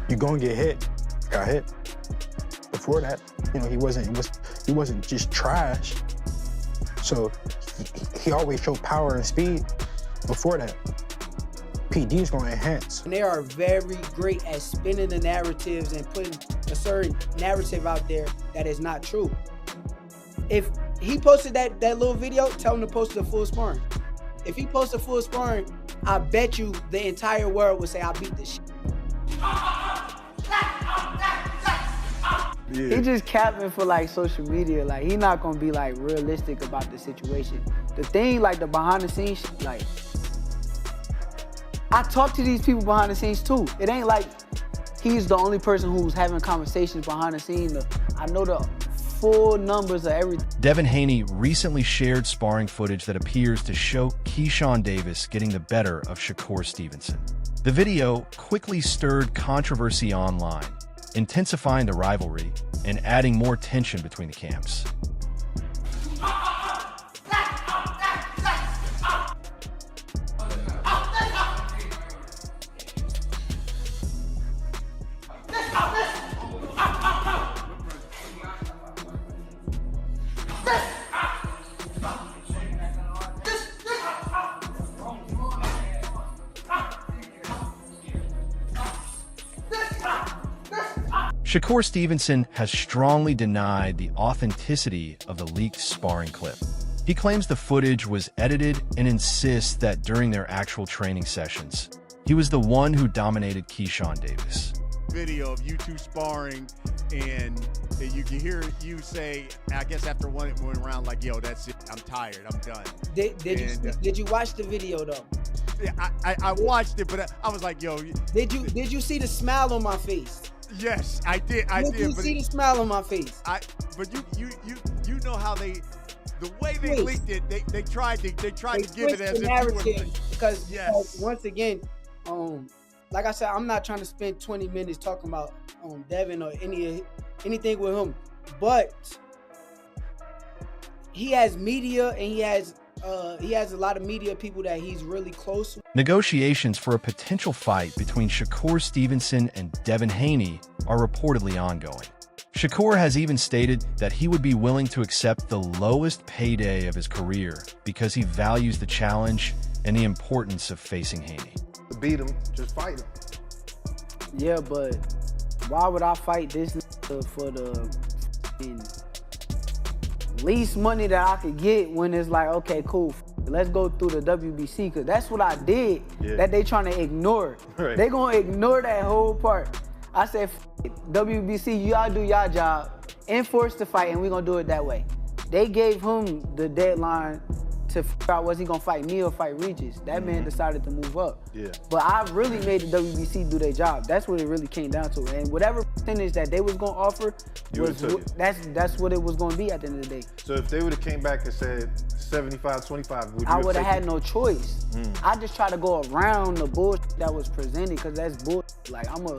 You're gonna get hit. Got hit. Before that, you know, he wasn't just trash. So he always showed power and speed. Before that, PD is gonna enhance. And they are very great at spinning the narratives and putting a certain narrative out there that is not true. If he posted that little video, tell him to post the full sparring. If he posted full sparring, I bet you the entire world would say, I beat this shit. Yeah. He just capping for like social media. Like he not gonna be like realistic about the situation. The thing, like the behind the scenes, like I talk to these people behind the scenes too. It ain't like he's the only person who's having conversations behind the scenes. I know the full numbers of everything. Devin Haney recently shared sparring footage that appears to show KeyshawnDavis getting the better of Shakur Stevenson. The video quickly stirred controversy online, intensifying the rivalry and adding more tension between the camps. Shakur Stevenson has strongly denied the authenticity of the leaked sparring clip. He claims the footage was edited and insists that during their actual training sessions, he was the one who dominated KeyshawnDavis. Video of you two sparring, and you can hear you say, I guess after one it went around like, yo, that's it, I'm tired, I'm done. Did you watch the video though? Yeah, I watched it, but I was like, yo. Did you see the smile on my face? Yes, I did. Did you see the smile on my face? But you know how the way they leaked it, they tried to give it as a narrative because once again, like I said, I'm not trying to spend 20 minutes talking about Devin or anything with him, but he has media and he has a lot of media people that he's really close with. Negotiations for a potential fight between Shakur Stevenson and Devin Haney are reportedly ongoing. Shakur has even stated that he would be willing to accept the lowest payday of his career because he values the challenge and the importance of facing Haney. To beat him, just fight him. Yeah, but why would I fight this for the least money that I could get when it's like, okay, cool, let's go through the WBC, because that's what I did that they trying to ignore. Right. They gonna ignore that whole part. I said, WBC, y'all do y'all job, enforce the fight, and we gonna do it that way. They gave him the deadline to figure out was he gonna fight me or fight Regis. That man decided to move up. Yeah. But I really made the WBC do their job. That's what it really came down to. And whatever percentage that they was gonna offer, that's what it was gonna be at the end of the day. So if they would have came back and said 75-25, would you I would have had no choice. I just try to go around the bullshit that was presented, because that's bullshit. Like, I'm a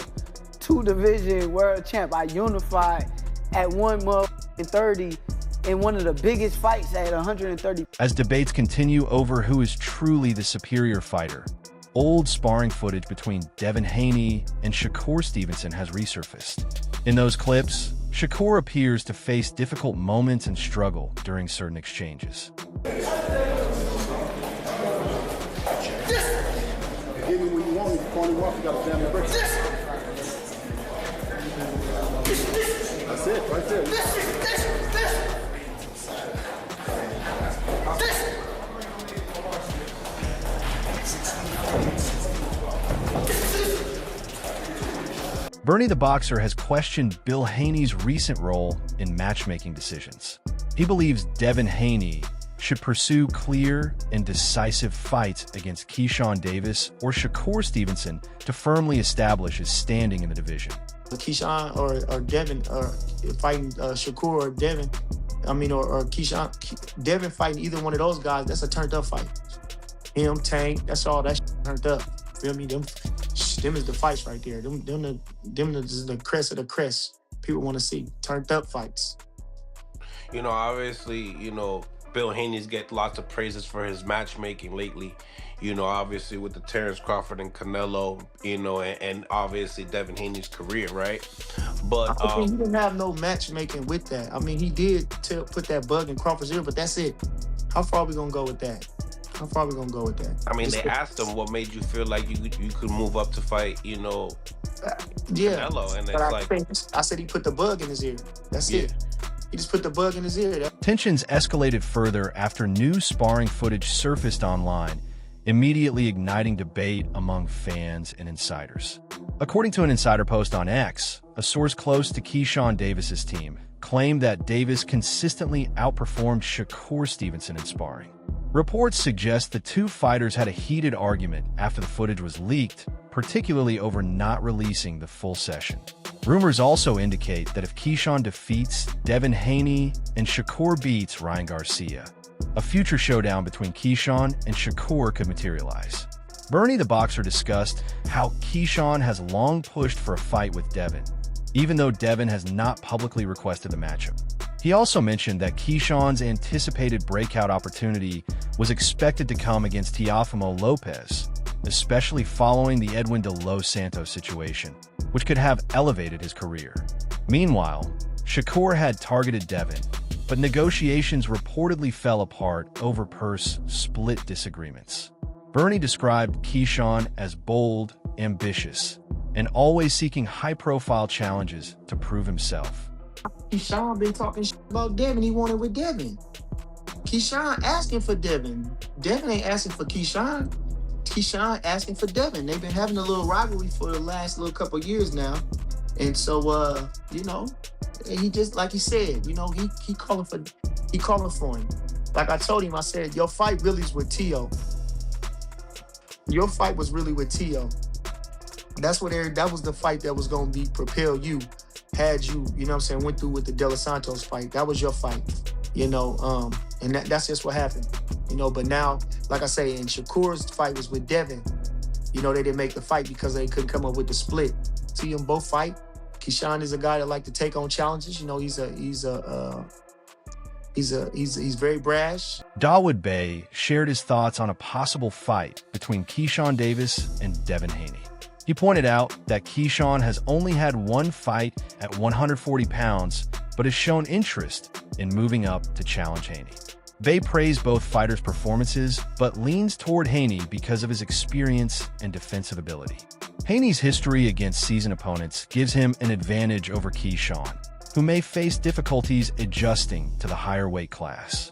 2-division world champ. I unified at 130 in one of the biggest fights at 130. As debates continue over who is truly the superior fighter, old sparring footage between Devin Haney and Shakur Stevenson has resurfaced. In those clips, Shakur appears to face difficult moments and struggle during certain exchanges. Give me what you want, you call him off, you gotta jam the brakes. That's it, right there. Bernie the Boxer has questioned Bill Haney's recent role in matchmaking decisions. He believes Devin Haney should pursue clear and decisive fights against KeyshawnDavis or Shakur Stevenson to firmly establish his standing in the division. Keyshawn or Devin fighting Shakur or Devin, or Keyshawn, Devin fighting either one of those guys, that's a turned up fight. Him, Tank, that's all that turned up. Feel me? Them them is the fights right there. Them is the crest of the crest. People want to see turned up fights. You know, obviously, you know, Bill Haney's get lots of praises for his matchmaking lately. You know, obviously with the Terrence Crawford and Canelo, you know, and obviously Devin Haney's career, right? But I mean, he didn't have no matchmaking with that. I mean, he did put that bug in Crawford's ear, but that's it. How far are we gonna go with that? How far are we gonna go with that? I mean, they asked him what made you feel like you could move up to fight, you know, yeah. Canelo, and it's I said he put the bug in his ear. That's it. He just put the bug in his ear. Tensions escalated further after new sparring footage surfaced online, immediately igniting debate among fans and insiders. According to an insider post on X, a source close to KeyshawnDavis' team claimed that Davis consistently outperformed Shakur Stevenson in sparring. Reports suggest the two fighters had a heated argument after the footage was leaked, particularly over not releasing the full session. Rumors also indicate that if Keyshawn defeats Devin Haney and Shakur beats Ryan Garcia, a future showdown between Keyshawn and Shakur could materialize. Bernie the Boxer discussed how Keyshawn has long pushed for a fight with Devin, even though Devin has not publicly requested the matchup. He also mentioned that Keyshawn's anticipated breakout opportunity was expected to come against Teofimo Lopez, especially following the Edwin de Los Santos situation, which could have elevated his career. Meanwhile, Shakur had targeted Devin, but negotiations reportedly fell apart over purse split disagreements. Bernie described Keyshawn as bold, ambitious, and always seeking high-profile challenges to prove himself. Keyshawn been talking about Devin. He wanted with Devin. Keyshawn asking for Devin. Devin ain't asking for Keyshawn. Keyshawn asking for Devin. They've been having a little rivalry for the last little couple years now. And so, you know, he just, like he said, you know, he calling for him. Like I told him, I said, your fight really is with Tio. Your fight was really with Tio. That was the fight that was going to be propel you, had you, you know what I'm saying, went through with the De Los Santos fight. That was your fight, you know, and that's just what happened, you know. But now, like I say, and Shakur's fight was with Devin. You know, they didn't make the fight because they couldn't come up with the split. See them both fight. Keyshawn is a guy that like to take on challenges. You know, he's very brash. Dawood Bey shared his thoughts on a possible fight between KeyshawnDavis and Devin Haney. He pointed out that Keyshawn has only had one fight at 140 pounds, but has shown interest in moving up to challenge Haney. Bey praised both fighters' performances, but leans toward Haney because of his experience and defensive ability. Haney's history against seasoned opponents gives him an advantage over Keyshawn, who may face difficulties adjusting to the higher weight class.